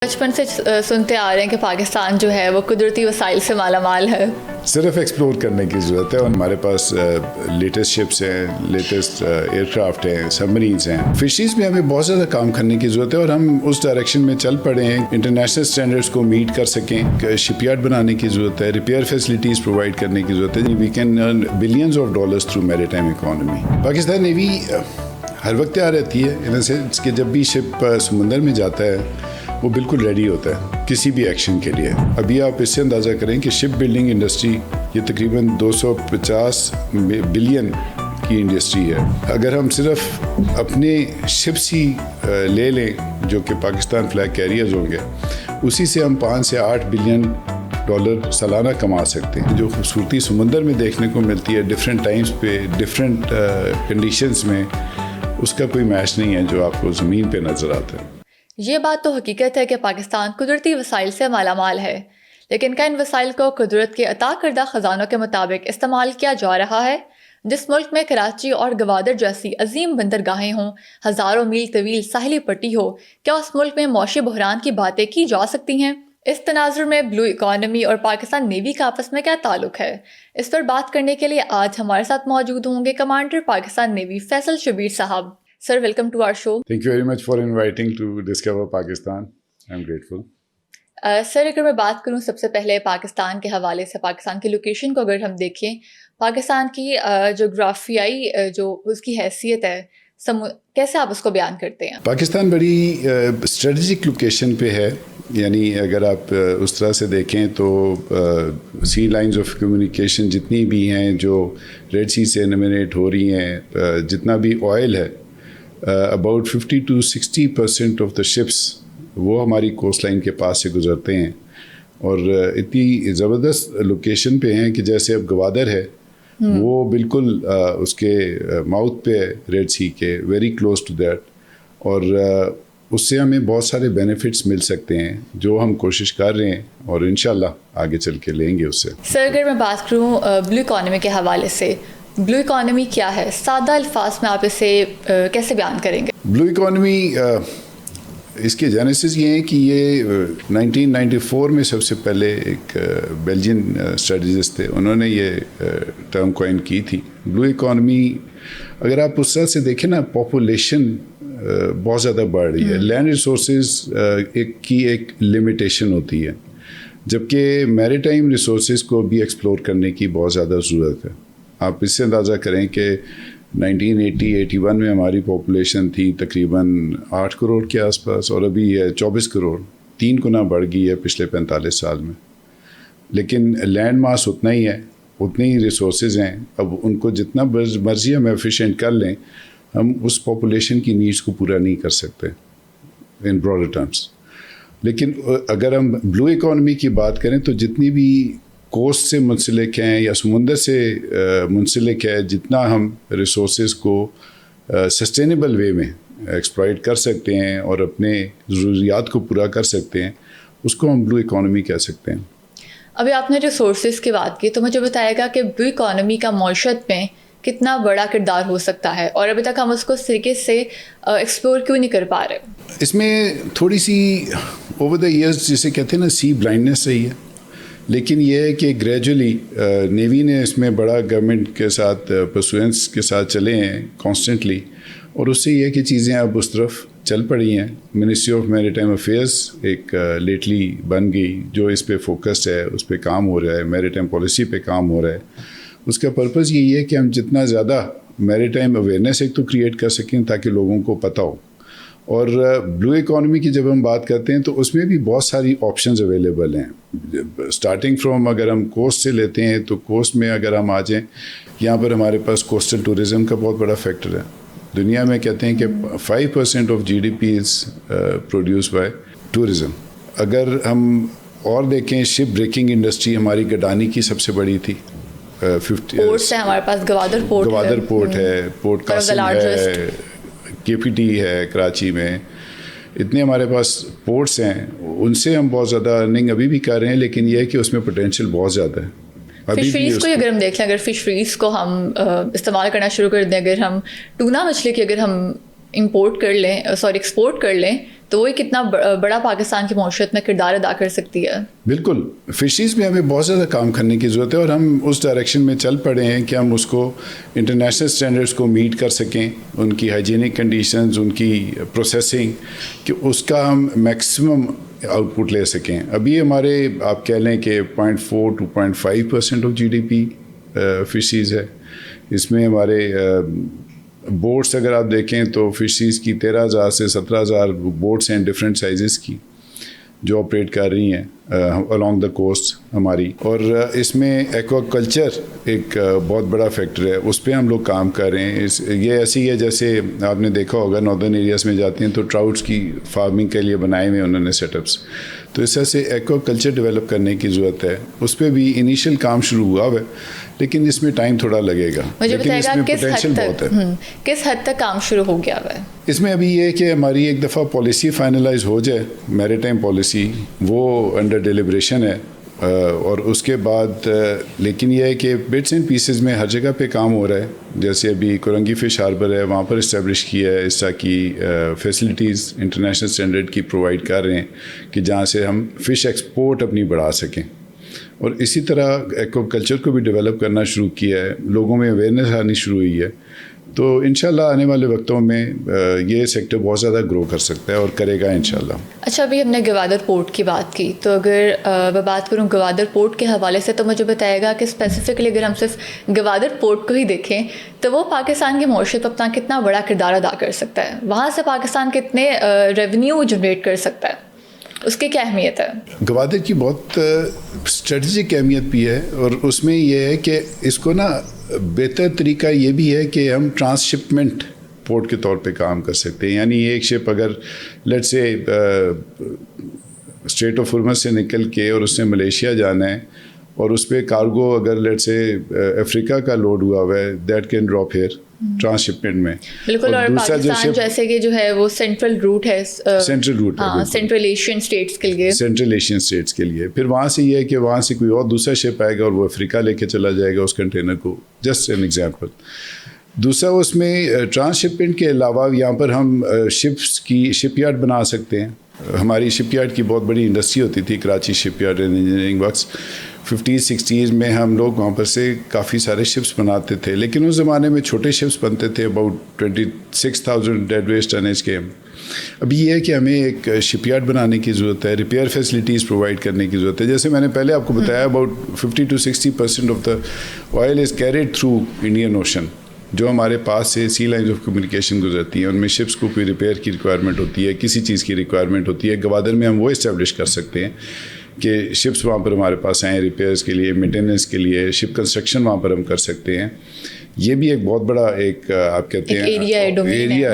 بچپن سے سنتے آ رہے ہیں کہ پاکستان جو ہے وہ قدرتی وسائل سے مالا مال ہے. صرف ایکسپلور کرنے کی ضرورت ہے اور ہمارے پاس لیٹسٹ شپس ہیں, لیٹسٹ ایئر کرافٹ ہیں, سب مرینز ہیں. فشریز میں ہمیں بہت زیادہ کام کرنے کی ضرورت ہے اور ہم اس ڈائریکشن میں چل پڑے ہیں. انٹرنیشنل اسٹینڈرڈس کو میٹ کر سکیں, شپ یارڈ بنانے کی ضرورت ہے, ریپیئر فیسلٹیز پرووائڈ کرنے کی ضرورت ہے. We can earn billions of dollars through maritime economy. Pakistan navy ہر وقت تیار رہتی ہے ان دا سینس کہ جب بھی شپ سمندر میں جاتا ہے وہ بالکل ریڈی ہوتا ہے کسی بھی ایکشن کے لیے. ابھی آپ اس سے اندازہ کریں کہ شپ بلڈنگ انڈسٹری یہ تقریباً 250 بلین کی انڈسٹری ہے. اگر ہم صرف اپنے شپس ہی لے لیں جو کہ پاکستان فلیگ کیریئرز ہوں گے, اسی سے ہم 5 سے 8 بلین ڈالر سالانہ کما سکتے ہیں. جو خوبصورتی سمندر میں دیکھنے کو ملتی ہے ڈفرینٹ ٹائمز پہ ڈفرینٹ کنڈیشنز میں, اس کا کوئی میچ نہیں ہے جو آپ کو زمین پہ نظر آتا ہے. یہ بات تو حقیقت ہے کہ پاکستان قدرتی وسائل سے مالا مال ہے, لیکن کیا ان وسائل کو قدرت کے عطا کردہ خزانوں کے مطابق استعمال کیا جا رہا ہے؟ جس ملک میں کراچی اور گوادر جیسی عظیم بندرگاہیں ہوں, ہزاروں میل طویل ساحلی پٹی ہو, کیا اس ملک میں معاشی بحران کی باتیں کی جا سکتی ہیں؟ اس تناظر میں بلو اکانومی اور پاکستان نیوی کا آپس میں کیا تعلق ہے؟ اس پر بات کرنے کے لیے آج ہمارے ساتھ موجود ہوں گے کمانڈر پاکستان نیوی فیصل شبیر صاحب. Sir, welcome to our show. Thank you very much for inviting to Discover Pakistan. I'm grateful. سر اگر میں بات کروں سب سے پہلے پاکستان کے حوالے سے, پاکستان کی لوکیشن کو اگر ہم دیکھیں, پاکستان کی جغرافیائی جو اس کی حیثیت ہے, کیسے آپ اس کو بیان کرتے ہیں؟ پاکستان بڑی اسٹریٹجک لوکیشن پہ ہے. یعنی اگر آپ اس طرح سے دیکھیں تو سی لائنز آف کمیونیکیشن جتنی بھی ہیں جو ریڈ سی سے نمینیٹ ہو رہی ہیں, جتنا بھی آئل ہے, about 50 to 60% of the ships وہ ہماری کوسٹ لائن کے پاس سے گزرتے ہیں. اور اتنی زبردست لوکیشن پہ ہیں کہ جیسے اب گوادر ہے وہ بالکل اس کے ماؤتھ پہ ریڈ سی کے ویری کلوز ٹو دیٹ, اور اس سے ہمیں بہت سارے بینیفٹس مل سکتے ہیں جو ہم کوشش کر رہے ہیں اور انشاءاللہ آگے چل کے لیں گے اس سے. سر اگر میں بات کروں بلو اکانومی کے حوالے سے, بلو اکانومی کیا ہے؟ سادہ الفاظ میں آپ اسے کیسے بیان کریں گے؟ بلو اکانومی اس کے جینیسس یہ ہیں کہ یہ 1994 میں سب سے پہلے ایک بیلجین اسٹریٹجسٹ تھے, انہوں نے یہ ٹرم کوائن کی تھی. بلو اکانومی اگر آپ اس طرح سے دیکھیں نا, پاپولیشن بہت زیادہ بڑھ رہی ہے, لینڈ ریسورسز کی ایک لمیٹیشن ہوتی ہے, جبکہ میری ٹائم ریسورسز کو بھی ایکسپلور کرنے کی بہت زیادہ ضرورت ہے. آپ اس سے اندازہ کریں کہ 1980-81 میں ہماری پاپولیشن تھی تقریباً 8 کروڑ کے آس پاس, اور ابھی ہے 24 کروڑ, 3 گنا بڑھ گئی ہے پچھلے 45 سال میں. لیکن لینڈ ماس اتنا ہی ہے, اتنے ہی ریسورسز ہیں. اب ان کو جتنا مرضی ہم ایفیشینٹ کر لیں, ہم اس پاپولیشن کی نیڈس کو پورا نہیں کر سکتے ان براڈر ٹرمس. لیکن اگر ہم بلو اکانومی کی بات کریں تو جتنی بھی کوسٹ سے منسلک ہیں یا سمندر سے منسلک ہے, جتنا ہم ریسورسز کو سسٹینیبل وے میں ایکسپلائٹ کر سکتے ہیں اور اپنے ضروریات کو پورا کر سکتے ہیں, اس کو ہم بلو اکانومی کہہ سکتے ہیں. ابھی آپ نے ریسورسز کی بات کی تو مجھے بتائے گا کہ بلو اکانومی کا معیشت میں کتنا بڑا کردار ہو سکتا ہے, اور ابھی تک ہم اس کو اس طریقے سے ایکسپلور کیوں نہیں کر پا رہے؟ اس میں تھوڑی سی اوور دا ایئرز جسے کہتے ہیں نا سی بلائنڈنس رہی ہے, لیکن یہ ہے کہ گریجولی نیوی نے اس میں بڑا گورنمنٹ کے ساتھ پرسوئنس کے ساتھ چلے ہیں کانسٹنٹلی, اور اس سے یہ ہے کہ چیزیں اب اس طرف چل پڑی ہیں. منسٹری آف میری ٹائم افیئرس ایک لیٹلی بن گئی جو اس پہ فوکسڈ ہے, اس پہ کام ہو رہا ہے, میری ٹائم پالیسی پہ کام ہو رہا ہے. اس کا پرپز یہی ہے کہ ہم جتنا زیادہ میری ٹائم اویئرنیس ایک تو کریٹ کر سکیں تاکہ لوگوں کو پتہ ہو. اور بلو اکانومی کی جب ہم بات کرتے ہیں تو اس میں بھی بہت ساری آپشنز اویلیبل ہیں. اسٹارٹنگ فرام اگر ہم کوسٹ سے لیتے ہیں تو کوسٹ میں اگر ہم آ جائیں, یہاں پر ہمارے پاس کوسٹل ٹورزم کا بہت بڑا فیکٹر ہے. دنیا میں کہتے ہیں کہ 5% of GDP is produce by tourism. اگر ہم اور دیکھیں, شپ بریکنگ انڈسٹری ہماری گڈانی کی سب سے بڑی تھی. 50 ہمارے پاس گوادر پورٹ ہے, پورٹ قاسم ہے, KPT ہے کراچی میں, اتنے ہمارے پاس پورٹس ہیں. ان سے ہم بہت زیادہ ارننگ ابھی بھی کر رہے ہیں, لیکن یہ ہے کہ اس میں پوٹینشیل بہت زیادہ ہے. فشریز کو اگر ہم دیکھ لیں, اگر فشریز کو ہم استعمال کرنا شروع کر دیں, اگر ہم ٹونا مچھلی کی اگر ہم ایکسپورٹ کر لیں تو وہی کتنا بڑا پاکستان کی معیشت میں کردار ادا کر سکتی ہے. بالکل فشریز میں ہمیں بہت زیادہ کام کرنے کی ضرورت ہے اور ہم اس ڈائریکشن میں چل پڑے ہیں کہ ہم اس کو انٹرنیشنل اسٹینڈرڈس کو میٹ کر سکیں, ان کی ہائیجینک کنڈیشنز, ان کی پروسیسنگ, کہ اس کا ہم میکسیمم آؤٹ پٹ لے سکیں. ابھی ہمارے آپ کہہ لیں کہ 0.4 to 0.5% آف GDP فشریز ہے. اس میں ہمارے بوٹس اگر آپ دیکھیں تو فشریز کی 13,000 سے 17,000 بوٹس ہیں ڈفرینٹ سائزز کی جو آپریٹ کر رہی ہیں along دا کوسٹ ہماری. اور اس میں ایکوا کلچر ایک بہت بڑا فیکٹر ہے, اس پہ ہم لوگ کام کر رہے ہیں. یہ ایسی ہے جیسے آپ نے دیکھا ہوگا ناردرن ایریاز میں جاتے ہیں تو ٹراؤٹس کی فارمنگ کے لیے بنائے ہوئے انہوں نے سیٹ اپس, تو اس طرح سے ایکوا کلچر ڈیولپ کرنے کی ضرورت ہے. اس پہ بھی انیشیل کام شروع ہوا ہے لیکن اس میں ٹائم تھوڑا لگے گا. مجھے لیکن اس میں پوٹینشیل بہت ہے. کس حد تک کام شروع ہو گیا ہے اس میں؟ ابھی یہ کہ ہماری ایک دفعہ پالیسی فائنلائز ہو جائے, میری ٹائم پالیسی, وہ انڈر ڈیلیبریشن ہے. اور اس کے بعد لیکن یہ ہے کہ بٹس اینڈ پیسز میں ہر جگہ پہ کام ہو رہا ہے. جیسے ابھی کورنگی فش ہاربر ہے, وہاں پر اسٹیبلش کیا ہے, اس طرح کی فیسلٹیز انٹرنیشنل اسٹینڈرڈ کی پرووائڈ کر رہے ہیں کہ جہاں سے ہم فش ایکسپورٹ اپنی بڑھا سکیں. اور اسی طرح ایکوا کلچر کو بھی ڈیولپ کرنا شروع کیا ہے, لوگوں میں اویئرنیس آنی شروع ہوئی ہے. تو انشاءاللہ آنے والے وقتوں میں یہ سیکٹر بہت زیادہ گرو کر سکتا ہے اور کرے گا انشاءاللہ. اچھا, ابھی ہم نے گوادر پورٹ کی بات کی, تو اگر میں بات کروں گوادر پورٹ کے حوالے سے تو مجھے بتائے گا کہ اسپیسیفکلی اگر ہم صرف گوادر پورٹ کو ہی دیکھیں تو وہ پاکستان کی معیشت پر اپنا کتنا بڑا کردار ادا کر سکتا ہے, وہاں سے پاکستان کتنے ریونیو جنریٹ کر سکتا ہے, اس کی کیا اہمیت ہے؟ گوادر کی بہت اسٹریٹجک اہمیت بھی ہے, اور اس میں یہ ہے کہ اس کو نا بہتر طریقہ یہ بھی ہے کہ ہم ٹرانس شپمنٹ پورٹ کے طور پہ کام کر سکتے ہیں. یعنی ایک شپ اگر لیٹ سے اسٹریٹ آف ہرمز سے نکل کے اور اس نے ملیشیا جانا ہے اور اس پہ کارگو اگر لیٹ سے افریقہ کا لوڈ ہوا ہوا ہے, that can drop here transshipment میں. بالکل, اور پاکستان جیسے کہ جو ہے وہ سینٹرل روٹ ہے, سینٹرل ایشین اسٹیٹس کے لیے, سینٹرل ایشین اسٹیٹس کے لیے. پھر وہاں سے یہ ہے کہ وہاں سے کوئی اور دوسرا شپ آئے گا اور وہ افریقہ لے کے چلا جائے گا اس کنٹینر کو. Just an example. دوسرا اس میں ٹرانس شپمنٹ کے علاوہ یہاں پر ہم شپس کی شپ یارڈ بنا سکتے ہیں. ہماری شپ یارڈ کی بہت بڑی انڈسٹری ہوتی تھی, Karachi shipyard and engineering works. 50-60s میں ہم لوگ وہاں پر سے کافی سارے شپس بناتے تھے, لیکن اس زمانے میں چھوٹے شپس بنتے تھے اباؤٹ 26,000 ڈیڈ ویسٹ ٹنیج کے. ابھی یہ ہے کہ ہمیں ایک شپ یارڈ بنانے کی ضرورت ہے, ریپیئر فیسلٹیز پرووائڈ کرنے کی ضرورت ہے. جیسے میں نے پہلے آپ کو بتایا about 50 to 60% of the oil is carried through Indian ocean, جو ہمارے پاس سے سی لائنز آف کمیونیکیشن گزرتی ہیں. ان میں شپس کو کوئی ریپیئر کی ریکوائرمنٹ ہوتی ہے, کسی چیز کی ریکوائرمنٹ ہوتی ہے. گوادر میں ہم وہ اسٹیبلش کر سکتے ہیں کہ شپس وہاں پر ہمارے پاس آئیں ریپیئرس کے لیے, مینٹیننس کے لیے, شپ کنسٹرکشن وہاں پر ہم کر سکتے ہیں. یہ بھی ایک بہت بڑا ایک آپ کہتے ہیں ایریا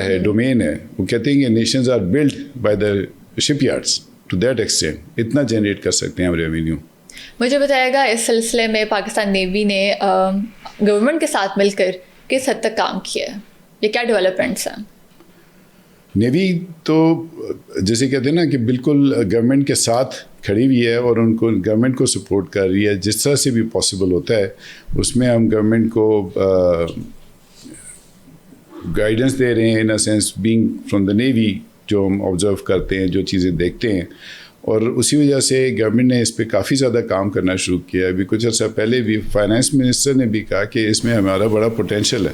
ہے, ڈومین ہے. وہ کہتے ہیں کہ nations are build by the shipyards to that extent. اتنا جنریٹ کر سکتے ہیں ہم ریونیو. مجھے بتائے گا اس سلسلے میں پاکستان نیوی نے گورنمنٹ کے ساتھ مل کر کس حد تک کام کیا ہے, یہ کیا ڈیولپمنٹس ہیں؟ نیوی تو جیسے کہتے ہیں نا کہ بالکل گورنمنٹ کے ساتھ کھڑی ہوئی ہے اور ان کو گورنمنٹ کو سپورٹ کر رہی ہے جس طرح سے بھی پاسبل ہوتا ہے. اس میں ہم گورنمنٹ کو گائیڈنس دے رہے ہیں in a sense being from the navy, جو ہم آبزرو کرتے ہیں, جو چیزیں دیکھتے ہیں. اور اسی وجہ سے گورنمنٹ نے اس پہ کافی زیادہ کام کرنا شروع کیا. ابھی کچھ عرصہ پہلے بھی فائنانس منسٹر نے بھی کہا کہ اس میں ہمارا بڑا پوٹینشیل ہے,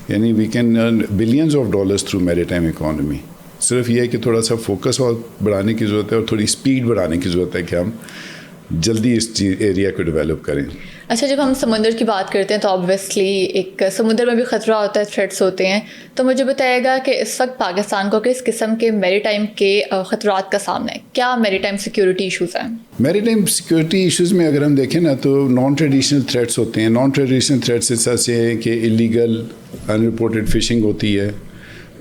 یعنی we can earn billions of dollars through maritime economy. صرف یہ ہے کہ تھوڑا سا فوکس اور بڑھانے کی ضرورت ہے اور تھوڑی اسپیڈ بڑھانے کی ضرورت ہے کہ ہم جلدی اس ایریا کو ڈیولپ کریں. اچھا, جب ہم سمندر کی بات کرتے ہیں تو آبویسلی ایک سمندر میں بھی خطرہ ہوتا ہے, تھریٹس ہوتے ہیں. تو مجھے بتائے گا کہ اس وقت پاکستان کو کس قسم کے میری ٹائم کے خطرات کا سامنا ہے, کیا میری ٹائم سیکیورٹی ایشوز ہیں؟ میری ٹائم سیکیورٹی ایشوز میں اگر ہم دیکھیں نا تو نان ٹریڈیشنل تھریٹس ہوتے ہیں. نان ٹریڈیشنل تھریٹس اس طرح سے ہیں کہ انلیگل ان رپورٹڈ فشنگ ہوتی ہے,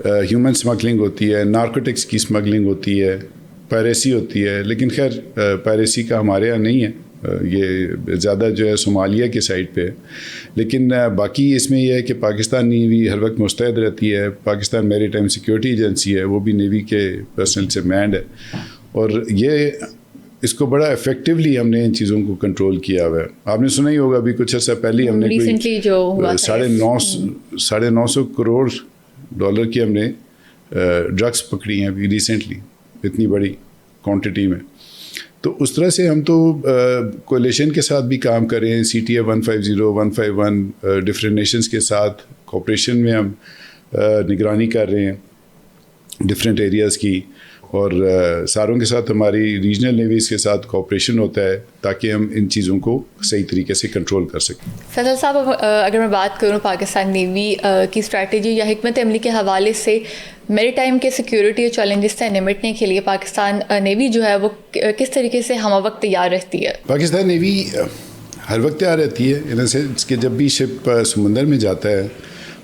ہیومن اسمگلنگ ہوتی ہے, نارکوٹکس کی اسمگلنگ ہوتی ہے, پائریسی ہوتی ہے. لیکن خیر پائریسی کا ہمارے یہاں نہیں ہے, یہ زیادہ جو ہے صومالیہ کے سائڈ پہ ہے. لیکن باقی اس میں یہ ہے کہ پاکستان نیوی ہر وقت مستعد رہتی ہے. پاکستان میری ٹائم سیکیورٹی ایجنسی ہے, وہ بھی نیوی کے پرسنل سے مینڈ ہے, اور یہ اس کو بڑا افیکٹولی ہم نے ان چیزوں کو کنٹرول کیا ہوا ہے. آپ نے سنا ہی ہوگا ابھی کچھ عرصہ پہلے ہم نے کوئی 950 کروڑ ڈالر کی ہم نے ڈرگس پکڑی ہیں ابھی ریسنٹلی. اتنی بڑی کوانٹٹی میں. تو اس طرح سے ہم تو کولیشن کے ساتھ بھی کام کر رہے ہیں, CTA 150 151 ڈفرینٹ نیشنز کے ساتھ کوپریشن میں ہم نگرانی کر رہے ہیں ڈفرینٹ ایریاز کی, اور ساروں کے ساتھ ہماری ریجنل نیویز کے ساتھ کوپریشن ہوتا ہے تاکہ ہم ان چیزوں کو صحیح طریقے سے کنٹرول کر سکیں. فیصل صاحب, اگر میں بات کروں پاکستان نیوی کی اسٹریٹجی یا حکمت عملی کے حوالے سے میری ٹائم کے سیکیورٹی اور چیلنجز سے نمٹنے کے لیے پاکستان نیوی جو ہے وہ کس طریقے سے ہمہ وقت تیار رہتی ہے؟ پاکستان نیوی ہر وقت تیار رہتی ہے ان دا سینس کہ جب بھی شپ سمندر میں جاتا ہے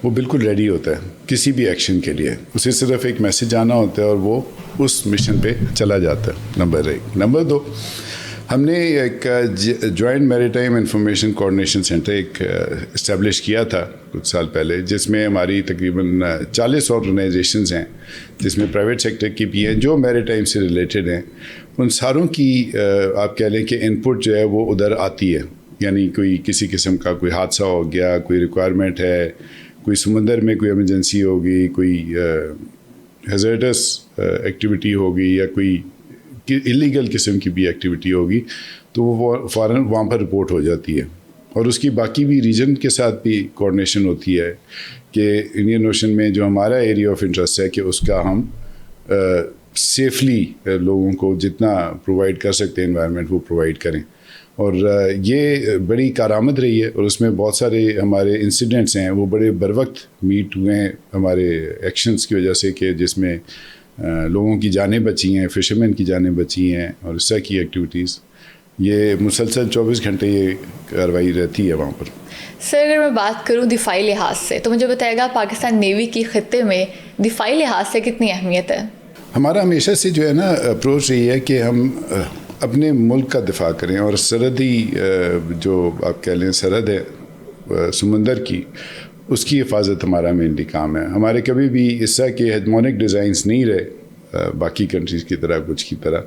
وہ بالکل ریڈی ہوتا ہے کسی بھی ایکشن کے لیے. اسے صرف ایک میسج آنا ہوتا ہے اور وہ اس مشن پہ چلا جاتا ہے. نمبر 1. نمبر 2, ہم نے ایک جوائنٹ میری ٹائم انفارمیشن کوآرڈینیشن سینٹر ایک اسٹیبلش کیا تھا کچھ سال پہلے, جس میں ہماری تقریباً 40 آرگنائزیشنز ہیں, جس میں پرائیویٹ سیکٹر کی بھی ہیں جو میری ٹائم سے ریلیٹڈ ہیں. ان ساروں کی آپ کہہ لیں کہ ان پٹ جو ہے وہ ادھر آتی ہے. یعنی کوئی کسی قسم کا کوئی حادثہ ہو گیا, کوئی ریکوائرمنٹ ہے, کوئی سمندر میں کوئی ایمرجنسی ہوگی, کوئی ہیزارڈس ایکٹیویٹی ہوگی یا کوئی اللیگل قسم کی بھی ایکٹیویٹی ہوگی, تو وہ فوراً وہاں پر رپورٹ ہو جاتی ہے. اور اس کی باقی بھی ریجن کے ساتھ بھی کوآرڈینیشن ہوتی ہے کہ انڈین اوشن میں جو ہمارا ایریا آف انٹرسٹ ہے کہ اس کا ہم سیفلی لوگوں کو جتنا پرووائڈ کر سکتے ہیں انوائرمنٹ وہ پرووائڈ کریں. اور یہ بڑی کارآمد رہی ہے, اور اس میں بہت سارے ہمارے انسیڈنٹس ہیں وہ بڑے بر وقت میٹ ہوئے ہیں ہمارے ایکشنز کی وجہ سے, کہ جس میں لوگوں کی جانیں بچی ہیں, فشرمین کی جانیں بچی ہیں, اور اس طرح کی ایکٹیویٹیز. یہ مسلسل 24 گھنٹے یہ کارروائی رہتی ہے وہاں پر. سر, اگر میں بات کروں دفاعی لحاظ سے تو مجھے بتائے گا پاکستان نیوی کی خطے میں دفاعی لحاظ سے کتنی اہمیت ہے؟ ہمارا ہمیشہ سے جو ہے نا اپروچ رہی ہے کہ ہم اپنے ملک کا دفاع کریں, اور سرحدی جو آپ کہہ لیں سرحد ہے سمندر کی, اس کی حفاظت ہمارا مینلی کام ہے. ہمارے کبھی بھی اس طرح کے ہیجمونک ڈیزائنس نہیں رہے باقی کنٹریز کی طرح کچھ کی طرح,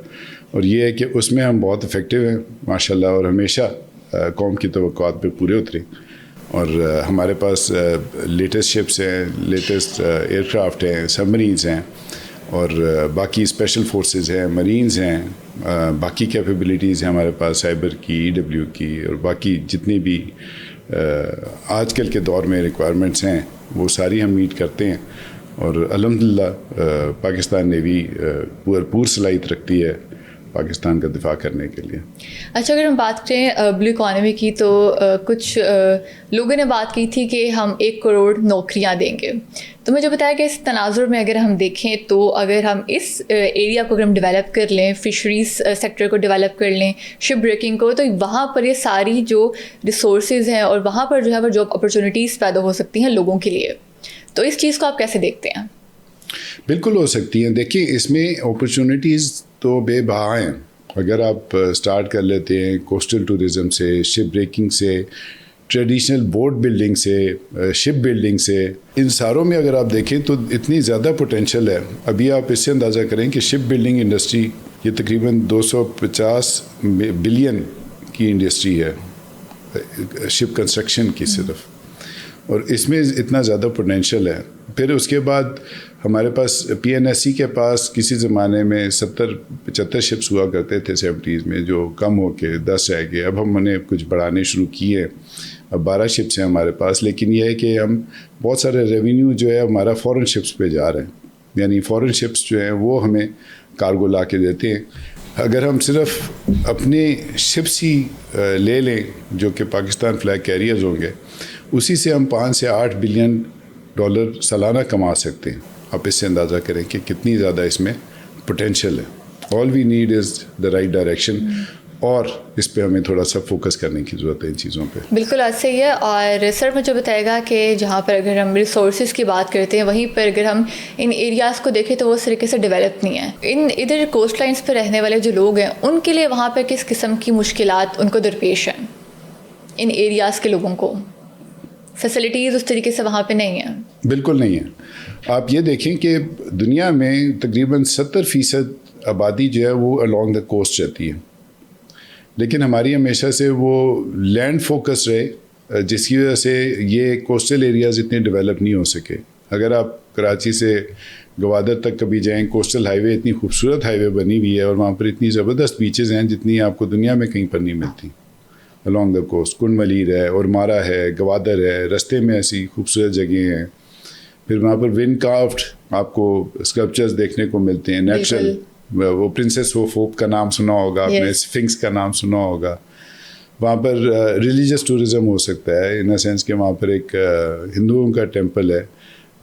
اور یہ ہے کہ اس میں ہم بہت افیکٹو ہیں ماشاءاللہ, اور ہمیشہ قوم کی توقعات پہ پورے اترے. اور ہمارے پاس لیٹسٹ شپس ہیں, لیٹسٹ ایئر کرافٹ ہیں, سبمرینز ہیں, اور باقی اسپیشل فورسز ہیں, مرینز ہیں, باقی کیپیبلٹیز ہیں ہمارے پاس سائبر کی, EW کی, اور باقی جتنی بھی آج کل کے دور میں ریکوائرمنٹس ہیں وہ ساری ہم میٹ کرتے ہیں. اور الحمدللہ پاکستان نیوی پور صلاحیت رکھتی ہے پاکستان کا دفاع کرنے کے لیے. اچھا, اگر ہم بات کریں بلو اکانومی کی تو کچھ لوگوں نے بات کی تھی کہ ہم 1 کروڑ نوکریاں دیں گے. تو مجھے بتایا کہ اس تناظر میں اگر ہم دیکھیں تو اگر ہم اس ایریا کو اگر ہم ڈیولپ کر لیں, فشریز سیکٹر کو ڈیولپ کر لیں, شپ بریکنگ کو, تو وہاں پر یہ ساری جو ریسورسز ہیں اور وہاں پر جو ہے وہ جاب اپرچونیٹیز پیدا ہو سکتی ہیں لوگوں کے لیے. تو اس چیز کو آپ کیسے دیکھتے ہیں؟ بالکل ہو سکتی ہیں. دیکھیں اس میں اپرچونیٹیز تو بے بہا ہیں. اگر آپ سٹارٹ کر لیتے ہیں کوسٹل ٹورزم سے, شپ بریکنگ سے, ٹریڈیشنل بوٹ بلڈنگ سے, شپ بلڈنگ سے, ان ساروں میں اگر آپ دیکھیں تو اتنی زیادہ پوٹینشیل ہے. ابھی آپ اس سے اندازہ کریں کہ شپ بلڈنگ انڈسٹری یہ تقریباً 250 بلین کی انڈسٹری ہے شپ کنسٹرکشن کی صرف, اور اس میں اتنا زیادہ پوٹینشیل ہے. پھر اس کے بعد ہمارے پاس PNSC کے پاس کسی زمانے میں 70-75 شپس ہوا کرتے تھے 70s میں, جو کم ہو کے 10 رہ گئے. اب ہم نے کچھ بڑھانے شروع کیے, اب 12 شپس ہیں ہمارے پاس. لیکن یہ ہے کہ ہم بہت سارے ریونیو جو ہے ہمارا فورن شپس پہ جا رہے ہیں, یعنی فورن شپس جو ہیں وہ ہمیں کارگو لا کے دیتے ہیں. اگر ہم صرف اپنے شپس ہی لے لیں جو کہ پاکستان فلیگ کیریئرز ہوں گے, اسی سے ہم 5 سے 8 بلین ڈالر سالانہ کما سکتے ہیں. آپ اس سے اندازہ کریں کہ کتنی زیادہ اس میں پوٹینشیل ہے. All we need is the right direction, اور اس پہ ہمیں تھوڑا سا فوکس کرنے کی ضرورت ہے ان چیزوں پہ. بالکل ایسا ہی ہے. اور سر مجھے بتائے گا کہ جہاں پر اگر ہم ریسورسز کی بات کرتے ہیں وہیں پر اگر ہم ان ایریاز کو دیکھیں تو وہ اس طریقے سے ڈیولپ نہیں ہیں. ادھر کوسٹ لائنس پہ رہنے والے جو لوگ ہیں ان کے لیے وہاں پہ کس قسم کی مشکلات ان کو درپیش ہیں؟ ان ایریاز کے لوگوں کو فیسلٹیز اس طریقے سے وہاں پہ نہیں ہیں. بالکل نہیں ہیں. آپ یہ دیکھیں کہ دنیا میں تقریباً 70% آبادی جو ہے وہ along دا کوسٹ رہتی ہے, لیکن ہماری ہمیشہ سے وہ لینڈ فوکس رہے, جس کی وجہ سے یہ کوسٹل ایریاز اتنے ڈیولپ نہیں ہو سکے. اگر آپ کراچی سے گوادر تک کبھی جائیں, کوسٹل ہائی وے اتنی خوبصورت ہائی وے بنی ہوئی ہے, اور وہاں پر اتنی زبردست بیچز ہیں جتنی آپ کو دنیا میں کہیں پر نہیں ملتی along the coast. کنڈ ملیر ہے, اورمارا ہے, گوادر ہے, رستے میں ایسی خوبصورت جگہیں ہیں. پھر وہاں پر ون کافٹ آپ کو اسکلپچرز دیکھنے کو ملتے ہیں نیچرل. وہ پرنسس آف ہوپ کا نام سنا ہوگا آپ نے, سفنکس کا نام سنا ہوگا. وہاں پر ریلیجیس ٹورزم ہو سکتا ہے ان اے سینس کہ وہاں پر ایک ہندوؤں کا ٹیمپل ہے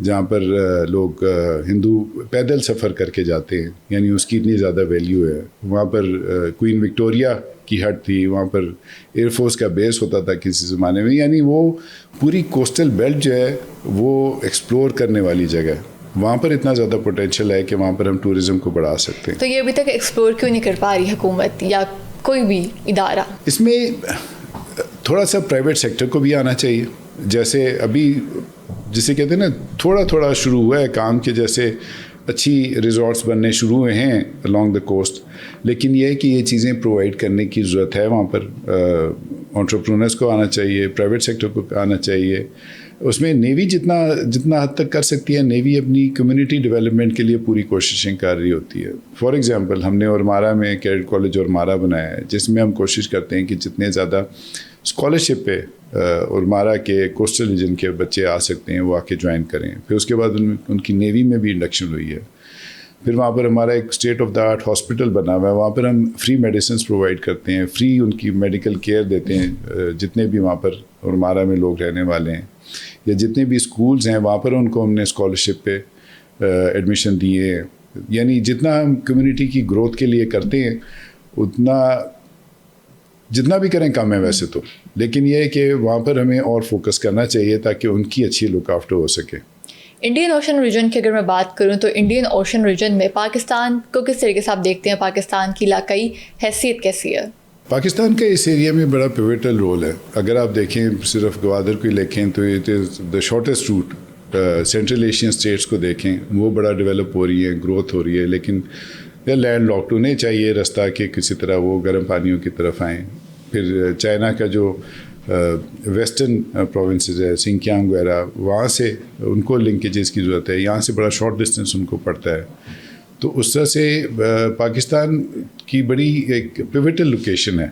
جہاں پر لوگ ہندو پیدل سفر کر کے جاتے ہیں, یعنی اس کی اتنی زیادہ ویلیو ہے. وہاں پر کوئین وکٹوریا کی ہٹ تھی, وہاں پر ایئر فورس کا بیس ہوتا تھا کسی زمانے میں. یعنی وہ پوری کوسٹل بیلٹ جو ہے وہ ایکسپلور کرنے والی جگہ ہے. وہاں پر اتنا زیادہ پوٹینشیل ہے کہ وہاں پر ہم ٹورزم کو بڑھا سکتے ہیں. تو یہ ابھی تک ایکسپلور کیوں نہیں کر پا رہی حکومت یا کوئی بھی ادارہ؟ اس میں تھوڑا سا پرائیویٹ سیکٹر کو بھی آنا چاہیے. جیسے ابھی جسے کہتے ہیں نا تھوڑا تھوڑا شروع ہوا ہے کام, کہ جیسے اچھی ریزورٹس بننے شروع ہوئے ہیں along the coast, لیکن یہ ہے کہ یہ چیزیں پرووائڈ کرنے کی ضرورت ہے. وہاں پر انٹرپرونرز کو آنا چاہیے, پرائیویٹ سیکٹر کو آنا چاہیے. اس میں نیوی جتنا حد تک کر سکتی ہے, نیوی اپنی کمیونٹی ڈیولپمنٹ کے لیے پوری کوششیں کر رہی ہوتی ہے. فار ایگزامپل ہم نے اورمارا میں کیڈٹ کالج اورمارا بنایا ہے, جس میں ہم کوشش کرتے ہیں کہ جتنے زیادہ اسکالرشپ پہ اورمارا کے کوسٹل ریجن کے بچے آ سکتے ہیں وہ آ کے جوائن کریں. پھر اس کے بعد ان کی نیوی میں بھی انڈکشن ہوئی ہے. پھر وہاں پر ہمارا ایک state of the art hospital بنا ہوا ہے, وہاں پر ہم فری میڈیسنس پرووائڈ کرتے ہیں, فری ان کی میڈیکل کیئر دیتے ہیں. جتنے بھی وہاں پر اورمارا میں لوگ رہنے والے ہیں یا جتنے بھی اسکولز ہیں وہاں پر ان کو ہم نے اسکالرشپ پہ ایڈمیشن دیے ہیں. یعنی جتنا ہم کمیونٹی کی گروتھ کے لیے کرتے ہیں جتنا بھی کریں کم ہے ویسے تو, لیکن یہ ہے کہ وہاں پر ہمیں اور فوکس کرنا چاہیے تاکہ ان کی اچھی لک آفٹر ہو سکے. انڈین اوشن ریجن کی اگر میں بات کروں تو انڈین اوشن ریجن میں پاکستان کو کس طریقے سے آپ دیکھتے ہیں؟ پاکستان کی علاقائی حیثیت کیسی ہے؟ پاکستان کا اس ایریا میں بڑا پیوٹل رول ہے. اگر آپ دیکھیں صرف گوادر کو دیکھیں تو it is the shortest route. Central Asian states کو دیکھیں وہ بڑا ڈیولپ ہو رہی ہے, گروتھ ہو رہی ہے, لیکن لینڈ لاکڈ انہیں چاہیے راستہ کہ کسی طرح وہ گرم پانیوں کی طرف آئیں. پھر چائنا کا جو ویسٹرن پروونسز ہے سنکیانگ وغیرہ, وہاں سے ان کو لنکیجز کی ضرورت ہے. یہاں سے بڑا شارٹ ڈسٹینس ان کو پڑتا ہے. تو اس طرح سے پاکستان کی بڑی ایک پیوٹل لوکیشن ہے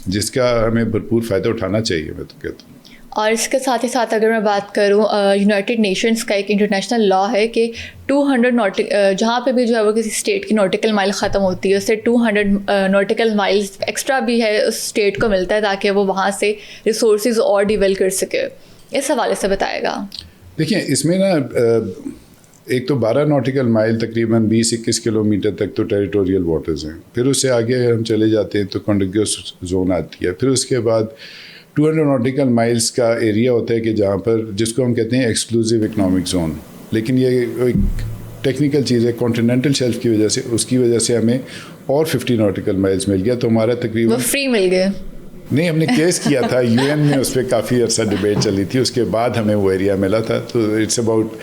جس کا ہمیں بھرپور فائدہ اٹھانا چاہیے, میں تو کہتا ہوں. اور اس کے ساتھ ہی ساتھ اگر میں بات کروں, یونائٹڈ نیشنز کا ایک انٹرنیشنل لا ہے کہ 200 جہاں پہ بھی جو ہے وہ کسی اسٹیٹ کی نوٹیکل مائل ختم ہوتی ہے اس سے 200 نوٹیکل مائلز ایکسٹرا بھی ہے اس اسٹیٹ کو ملتا ہے تاکہ وہ وہاں سے ریسورسز اور ڈیولپ کر سکے. اس حوالے سے بتائے گا. دیکھیں اس میں نا ایک تو 12 نوٹیکل مائل تقریباً 20-21 کلومیٹر تک تو ٹیریٹوریل واٹرز ہیں. پھر اس سے آگے ہم چلے جاتے ہیں تو کنٹیگوس زون آتی ہے. پھر اس کے بعد 200 نوٹیکل مائلز کا ایریا ہوتا ہے کہ جہاں پر جس کو ہم کہتے ہیں ایکسکلوزیو اکنامک زون. لیکن یہ ایک ٹیکنیکل چیز ہے, کانٹیننٹل شیلف کی وجہ سے اس کی وجہ سے ہمیں اور 50 نوٹیکل مائلز مل گیا. تو ہمارا تقریباً فری مل گئے نہیں, ہم نے کیس کیا تھا UN میں, اس پہ کافی عرصہ ڈیبیٹ چلی تھی. اس کے بعد ہمیں وہ ایریا ملا تھا. تو اٹس اباؤٹ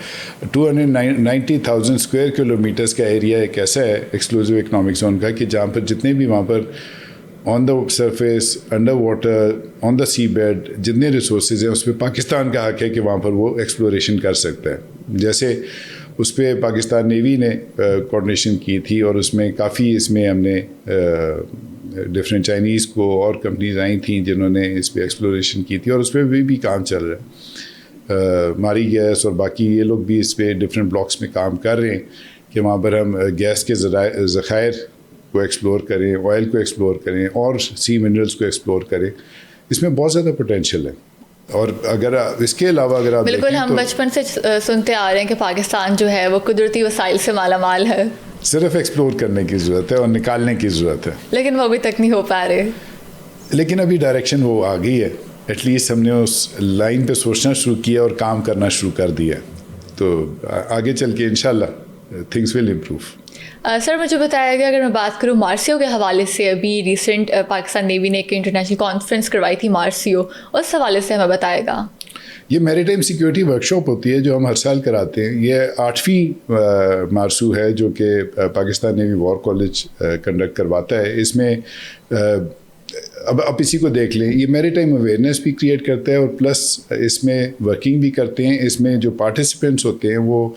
290,000 اسکوائر کلومیٹرس کا ایریا ایک ایسا ہے ایکسکلوزیو اکنامک زون کا کہ جہاں پر جتنے بھی وہاں پر on the surface, under water, on the seabed جتنے ریسورسز ہیں اس پہ پاکستان کا حق ہے کہ وہاں پر وہ ایکسپلوریشن کر سکتا ہے. جیسے اس پہ پاکستان نیوی نے کوآرڈینیشن کی تھی اور اس میں کافی اس میں ہم نے ڈفرینٹ چائنیز کو اور کمپنیز آئی تھیں جنہوں نے اس پہ ایکسپلوریشن کی تھی اور اس پہ بھی کام چل رہا ہے. ماری گیس اور باقی یہ لوگ بھی اس پہ ڈفرینٹ بلاکس میں کام کر رہے ہیں کہ وہاں پر ہم گیس کے ذخائر کو ایکسپلور کریں, آئل کو ایکسپلور کریں اور سی منرلس کو ایکسپلور کریں. اس میں بہت زیادہ پوٹینشیل ہے. اور اگر اس کے علاوہ اگر آپ بالکل ہم بچپن سے سنتے آ رہے ہیں کہ پاکستان جو ہے وہ قدرتی وسائل سے مالا مال ہے, صرف ایکسپلور کرنے کی ضرورت ہے اور نکالنے کی ضرورت ہے, لیکن وہ ابھی تک نہیں ہو پا رہے. لیکن ابھی ڈائریکشن وہ آ گئی ہے. ایٹ لیسٹ ہم نے اس لائن پہ سوچنا شروع کیا اور کام کرنا شروع کر دیا. تو آگے چل کے انشاءاللہ تھنگس ول امپروو. سر مجھے بتایا گیا, اگر میں بات کروں مارسیو کے حوالے سے, ابھی ریسنٹ پاکستان نیوی نے ایک انٹرنیشنل کانفرنس کروائی تھی مارسیو, اس حوالے سے ہمیں بتائے گا. یہ میری ٹائم سیکیورٹی ورکشاپ ہوتی ہے جو ہم ہر سال کراتے ہیں. یہ 8ویں مارسو ہے جو کہ Pakistan navy war college conduct کرواتا ہے. اس میں اب آپ اسی کو دیکھ لیں, یہ میری ٹائم اویئرنیس بھی کریٹ کرتا ہے اور پلس اس میں ورکنگ بھی کرتے ہیں. اس میں جو پارٹیسپینٹس ہوتے ہیں وہ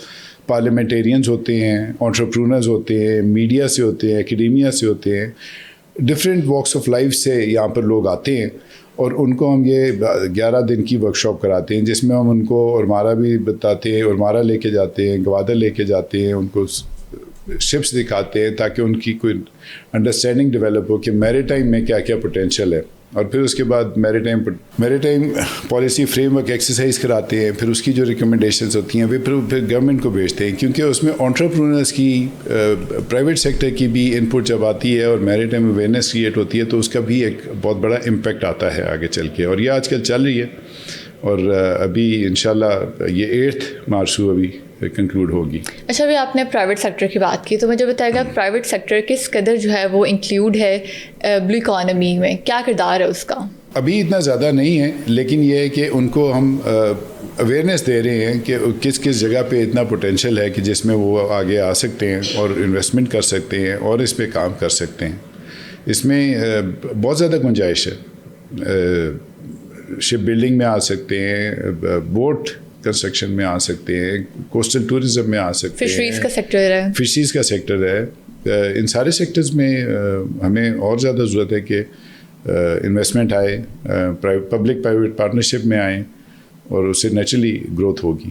پارلیمنٹیرینز ہوتے ہیں, انٹرپرونرز ہوتے ہیں, میڈیا سے ہوتے ہیں, اکیڈیمیا سے ہوتے ہیں, ڈفرینٹ واکس آف لائف سے یہاں پر لوگ آتے ہیں, اور ان کو ہم یہ 11 دن کی ورکشاپ کراتے ہیں جس میں ہم ان کو اورمارا بھی بتاتے ہیں, اورمارا لے کے جاتے ہیں, گوادر لے کے جاتے ہیں, ان کو شپس دکھاتے ہیں تاکہ ان کی کوئی انڈرسٹینڈنگ ڈیولپ ہو کہ میری ٹائم میں کیا کیا پوٹینشیل ہے. اور پھر اس کے بعد میری time policy frame work exercise کراتے ہیں, پھر اس کی جو ریکمنڈیشنز ہوتی ہیں پھر گورنمنٹ کو بھیجتے ہیں, کیونکہ اس میں انٹرپرونرز کی پرائیویٹ سیکٹر کی بھی ان پٹ جب آتی ہے اور میری ٹائم اویئرنیس کریٹ ہوتی ہے تو اس کا بھی ایک بہت بڑا امپیکٹ آتا ہے آگے چل کے, اور یہ آج کل چل رہی ہے. اور ابھی انشاءاللہ یہ 8 مارچ کو ابھی کنکلوڈ ہوگی. اچھا, ابھی آپ نے پرائیویٹ سیکٹر کی بات کی تو مجھے بتائے گا پرائیویٹ سیکٹر کس قدر جو ہے وہ انکلوڈ ہے بلو اکانومی میں, کیا کردار ہے اس کا؟ ابھی اتنا زیادہ نہیں ہے, لیکن یہ ہے کہ ان کو ہم اویئرنیس دے رہے ہیں کہ کس کس جگہ پہ اتنا پوٹینشیل ہے کہ جس میں وہ آگے آ سکتے ہیں اور انویسٹمنٹ کر سکتے ہیں اور اس پہ کام کر سکتے ہیں. اس میں بہت زیادہ گنجائش ہے. شپ بلڈنگ میں آ سکتے ہیں, بوٹ کنسٹرکشن میں آ سکتے ہیں, کوسٹل ٹورزم میں آ سکتے ہیں, فشریز کا سیکٹر ہے, فشریز کا سیکٹر ہے. ان سارے سیکٹرز میں ہمیں اور زیادہ ضرورت ہے کہ انویسٹمنٹ آئے, پبلک پرائیویٹ پارٹنرشپ میں آئیں اور اس سے نیچرلی گروتھ ہوگی.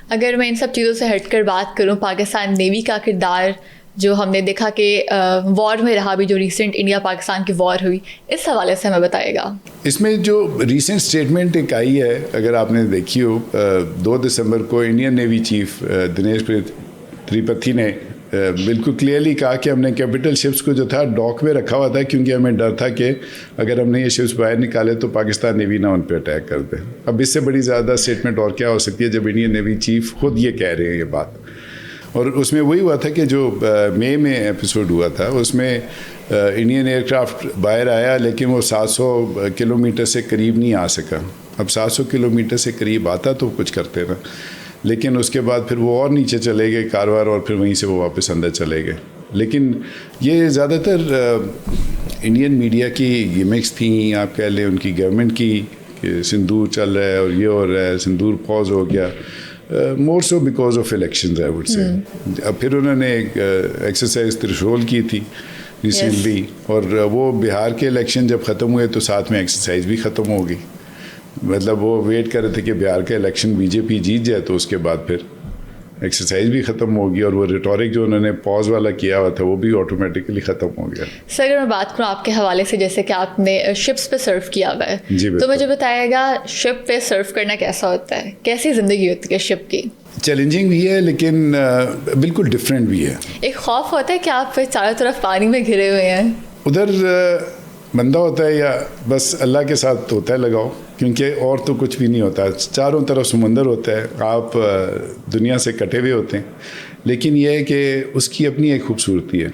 اگر میں ان سب چیزوں سے ہٹ کر بات کروں, پاکستان نیوی کا کردار جو ہم نے دیکھا کہ وار میں رہا, بھی جو ریسنٹ انڈیا پاکستان کی وار ہوئی, اس حوالے سے ہمیں بتائے گا. اس میں جو ریسنٹ اسٹیٹمنٹ ایک آئی ہے, اگر آپ نے دیکھی ہو, 2 دسمبر کو انڈین نیوی چیف دنیش تریپتھی نے بالکل کلیئرلی کہا کہ ہم نے کیپٹل شپس کو جو تھا ڈاک میں رکھا ہوا تھا کیونکہ ہمیں ڈر تھا کہ اگر ہم نے یہ شپس باہر نکالے تو پاکستان نیوی نہ ان پہ اٹیک کر دے. اب اس سے بڑی زیادہ اسٹیٹمنٹ اور کیا ہو سکتی ہے جب انڈین نیوی چیف خود یہ کہہ رہے ہیں یہ بات. اور اس میں وہی ہوا تھا کہ جو مئی میں ایپیسوڈ ہوا تھا اس میں انڈین ایئر کرافٹ باہر آیا, لیکن وہ 700 کلومیٹر سے قریب نہیں آ سکا. اب 700 کلومیٹر سے قریب آتا تو کچھ کرتے نا, لیکن اس کے بعد پھر وہ اور نیچے چلے گئے کارور, اور پھر وہیں سے وہ واپس اندر چلے گئے. لیکن یہ زیادہ تر انڈین میڈیا کی گیمکس تھیں, آپ کہہ لیں ان کی گورنمنٹ کی, کہ سندور چل رہا ہے اور یہ ہو رہا ہے, سندور پاز ہو گیا, more so because of elections I would say. اب پھر انہوں نے ایک ایکسرسائز ترشول کی تھی ریسنٹلی, اور وہ بہار کے الیکشن جب ختم ہوئے تو ساتھ میں ایکسرسائز بھی ختم ہو گئی. مطلب وہ ویٹ کر رہے تھے کہ بہار کا الیکشن بی جے پی جیت جائے تو اس کے بعد پھر ایکسرسائز بھی ختم ہوگی, اور وہ ریٹورک جو انہوں نے پاز والا کیا ہوا تھا وہ بھی آٹومیٹکلی ختم ہو گیا. سر, اگر میں بات کروں آپ کے حوالے سے, جیسے کہ آپ نے شپس پہ سرف کیا ہوا ہے, تو مجھے بتائے گا شپ پہ سرف کرنا کیسا ہوتا ہے, کیسی زندگی ہوتی ہے شپ کی؟ چیلنجنگ بھی ہے لیکن بالکل ڈفرینٹ بھی ہے. ایک خوف ہوتا ہے کہ آپ پہ چاروں طرف پانی میں گھرے ہوئے ہیں, ادھر بندہ ہوتا ہے یا بس اللہ کے ساتھ ہوتا ہے لگاؤ, کیونکہ اور تو کچھ بھی نہیں ہوتا, چاروں طرف سمندر ہوتا ہے, آپ دنیا سے کٹے ہوئے ہوتے ہیں. لیکن یہ ہے کہ اس کی اپنی ایک خوبصورتی ہے.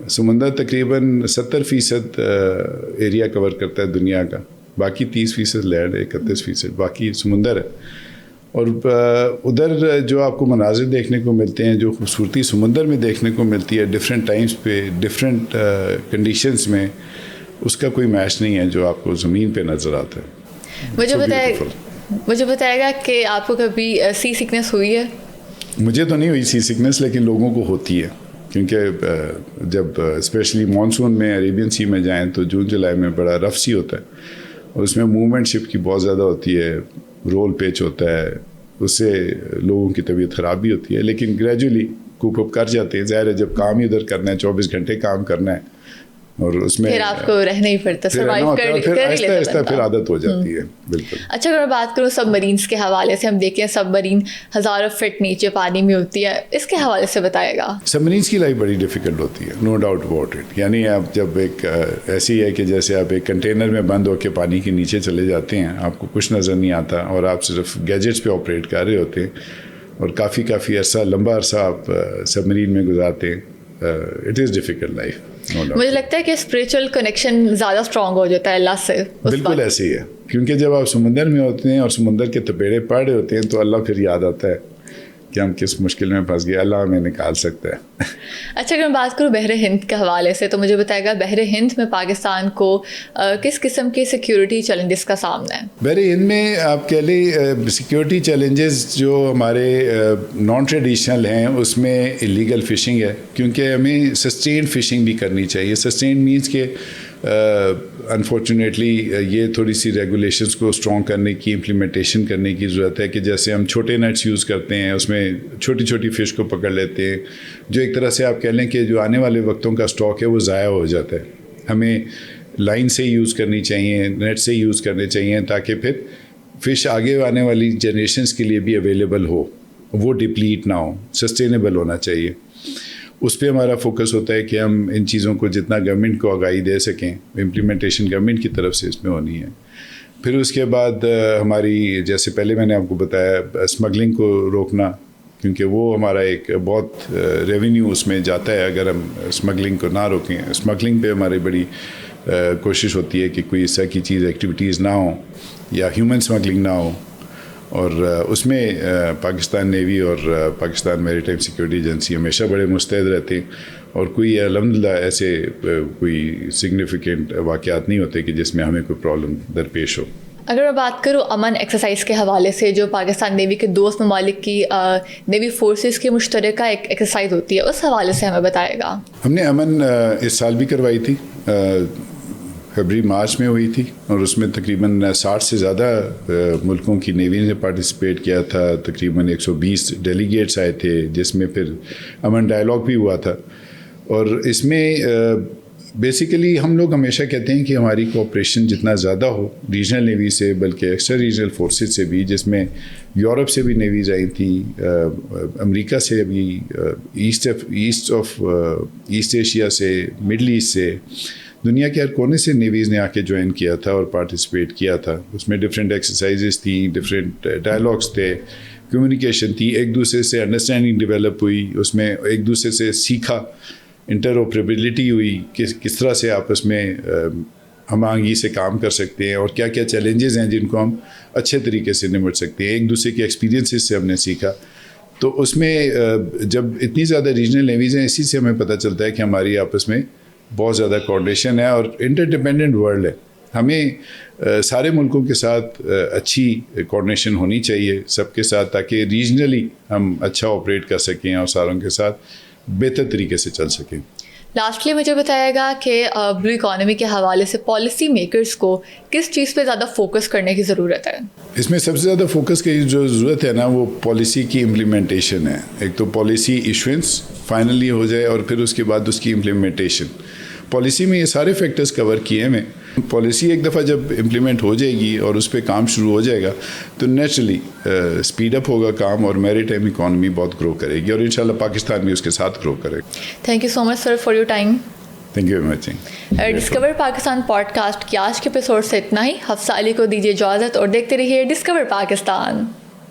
سمندر تقریباً 70% ایریا کور کرتا ہے دنیا کا, باقی 30% لینڈ ہے, 31% باقی سمندر ہے. اور ادھر جو آپ کو مناظر دیکھنے کو ملتے ہیں, جو خوبصورتی سمندر میں دیکھنے کو ملتی ہے ڈفرینٹ ٹائمز پہ, ڈفرینٹ کنڈیشنز میں, اس کا کوئی میچ نہیں ہے جو آپ کو زمین پہ نظر آتا ہے. مجھے بتائے گا کہ آپ کو کبھی سی سکنس ہوئی ہے؟ مجھے تو نہیں ہوئی سی سکنس, لیکن لوگوں کو ہوتی ہے, کیونکہ جب اسپیشلی مانسون میں عربین سی میں جائیں تو جون جولائی میں بڑا رف سی ہوتا ہے, اور اس میں موومنٹ شپ کی بہت زیادہ ہوتی ہے, رول پیچ ہوتا ہے, اس سے لوگوں کی طبیعت خراب بھی ہوتی ہے. لیکن گریجولی کوپ اپ کر جاتے ہیں. ظاہر ہے جب کام ہی ادھر کرنا ہے, 24 گھنٹے کام کرنا ہے, اور اس میں پھر آپ کو رہنا ہی پڑتا, سروائیو کر ہی لیتا ہے, پھر عادت ہو جاتی ہے. بالکل. اچھا, اگر میں بات کروں سب مرینس کے حوالے سے, ہم دیکھیں سب مرین 1000 فٹ نیچے پانی میں ہوتی ہے, اس کے حوالے سے بتائے گا. سب مرینس کی لائف بڑی ڈیفیکلٹ ہوتی ہے, نو ڈاؤٹ اباؤٹ اٹ. یعنی آپ جب ایک ایسی ہے کہ جیسے آپ ایک کنٹینر میں بند ہو کے پانی کے نیچے چلے جاتے ہیں, آپ کو کچھ نظر نہیں آتا, اور آپ صرف گیجٹس پہ آپریٹ کر رہے ہوتے ہیں, اور کافی عرصہ, لمبا عرصہ آپ سب مرین میں گزارتے ہیں. It is difficult life. مجھے لگتا ہے کہ اسپریچول کنیکشن زیادہ اسٹرانگ ہو جاتا ہے اللہ سے. بالکل ایسے ہی ہے, کیونکہ جب آپ سمندر میں ہوتے ہیں اور سمندر کے تپیڑے پڑ رہے ہوتے ہیں تو اللہ پھر یاد آتا ہے, کہ ہم کس مشکل میں پھنس گئے, اللہ ہمیں نکال سکتا ہے. اچھا اگر میں بات کروں بحر ہند کے حوالے سے تو مجھے بتائے گا بحر ہند میں پاکستان کو کس قسم کے سیکیورٹی چیلنجز کا سامنا ہے؟ بحر ہند میں آپ کہہ لیں سیکیورٹی چیلنجز جو ہمارے نان ٹریڈیشنل ہیں اس میں اللیگل فشنگ ہے, کیونکہ ہمیں سسٹینڈ فشنگ بھی کرنی چاہیے. سسٹینڈ مینس کہ انفارچونیٹلی یہ تھوڑی سی ریگولیشنس کو اسٹرانگ کرنے کی امپلیمنٹیشن کرنے کی ضرورت ہے, کہ جیسے ہم چھوٹے نیٹس یوز کرتے ہیں اس میں چھوٹی چھوٹی فش کو پکڑ لیتے ہیں, جو ایک طرح سے آپ کہہ لیں کہ جو آنے والے وقتوں کا اسٹاک ہے وہ ضائع ہو جاتا ہے. ہمیں لائن سے یوز کرنی چاہیے, نیٹ سے یوز کرنے چاہیے, تاکہ پھر فش آگے آنے والی جنریشنس کے لیے بھی اویلیبل ہو, وہ ڈپلیٹ نہ ہو, سسٹینیبل ہونا چاہیے. اس پہ ہمارا فوکس ہوتا ہے کہ ہم ان چیزوں کو جتنا گورنمنٹ کو آگاہی دے سکیں, امپلیمنٹیشن گورنمنٹ کی طرف سے اس میں ہونی ہے. پھر اس کے بعد ہماری جیسے پہلے میں نے آپ کو بتایا اسمگلنگ کو روکنا, کیونکہ وہ ہمارا ایک بہت ریونیو اس میں جاتا ہے اگر ہم اسمگلنگ کو نہ روکیں. اسمگلنگ پہ ہماری بڑی کوشش ہوتی ہے کہ کوئی اس طرح کی چیز ایکٹیویٹیز نہ ہوں یا ہیومن اسمگلنگ نہ ہو, اور اس میں پاکستان نیوی اور پاکستان میری ٹائم سیکورٹی ایجنسی ہمیشہ بڑے مستعد رہتے ہیں, اور کوئی الحمدللہ ایسے کوئی سگنیفیکنٹ واقعات نہیں ہوتے کہ جس میں ہمیں کوئی پرابلم درپیش ہو. اگر میں بات کروں امن ایکسرسائز کے حوالے سے, جو پاکستان نیوی کے دوست ممالک کی نیوی فورسز کی مشترکہ ایک ایکسرسائز ہوتی ہے, اس حوالے سے ہمیں بتائے گا. ہم نے امن اس سال بھی کروائی تھی, فیبرری مارچ میں ہوئی تھی, اور اس میں تقریباً 60 سے زیادہ ملکوں کی نیوی نے پارٹیسپیٹ کیا تھا. تقریباً 120 ڈیلیگیٹس آئے تھے, جس میں پھر امن ڈائلاگ بھی ہوا تھا. اور اس میں بیسیکلی ہم لوگ ہمیشہ کہتے ہیں کہ ہماری کوآپریشن جتنا زیادہ ہو ریجنل نیوی سے, بلکہ ایکسٹرا ریجنل فورسز سے بھی, جس میں یورپ سے بھی نیویز آئی تھیں, امریکہ سے بھی, ایسٹ ایشیا سے, مڈل ایسٹ سے, دنیا کے ہر کونے سے نیویز نے آ کے جوائن کیا تھا اور پارٹیسپیٹ کیا تھا. اس میں ڈفرینٹ ایکسرسائزز تھیں, ڈفرینٹ ڈائلاگس تھے, کمیونیکیشن تھی, ایک دوسرے سے انڈرسٹینڈنگ ڈیولپ ہوئی, اس میں ایک دوسرے سے سیکھا, انٹروپریبلٹی ہوئی کہ کس طرح سے آپس میں ہم آہنگی سے کام کر سکتے ہیں, اور کیا کیا چیلنجز ہیں جن کو ہم اچھے طریقے سے نمٹ سکتے ہیں. ایک دوسرے کے ایکسپیرینسز سے ہم نے سیکھا. تو اس میں جب اتنی زیادہ ریجنل نیویز ہیں, اسی سے ہمیں پتہ چلتا ہے کہ ہماری آپس میں بہت زیادہ کوآرڈینیشن ہے, اور انٹر ڈپینڈنٹ ورلڈ ہے. ہمیں سارے ملکوں کے ساتھ اچھی کوآرڈینیشن ہونی چاہیے, سب کے ساتھ, تاکہ ریجنلی ہم اچھا آپریٹ کر سکیں اور ساروں کے ساتھ بہتر طریقے سے چل سکیں. لاسٹلی مجھے بتائے گا کہ بلو اکانومی کے حوالے سے پالیسی میکرز کو کس چیز پہ زیادہ فوکس کرنے کی ضرورت ہے؟ اس میں سب سے زیادہ فوکس کی جو ضرورت ہے نا, وہ پالیسی کی امپلیمنٹیشن ہے. ایک تو پالیسی ایشوئنس فائنلی ہو جائے, اور پھر اس کے بعد اس کی امپلیمنٹیشن. پالیسی میں یہ سارے فیکٹرز کور کیے میں. پالیسی ایک دفعہ جب امپلیمنٹ ہو جائے گی اور اس پہ کام شروع ہو جائے گا تو نیچرلی اسپیڈ اپ ہوگا کام, اور میری ٹائم اکانومی بہت گرو کرے گی, اور انشاءاللہ پاکستان بھی اس کے ساتھ گرو کرے گا. Thank you so much sir for your time. Thank you very much. Discover Pakistan podcast کی آج کے ایپیسوڈ سے اتنا ہی. حفصہ علی کو دیجیے اجازت اور دیکھتے رہیے ڈسکور پاکستان.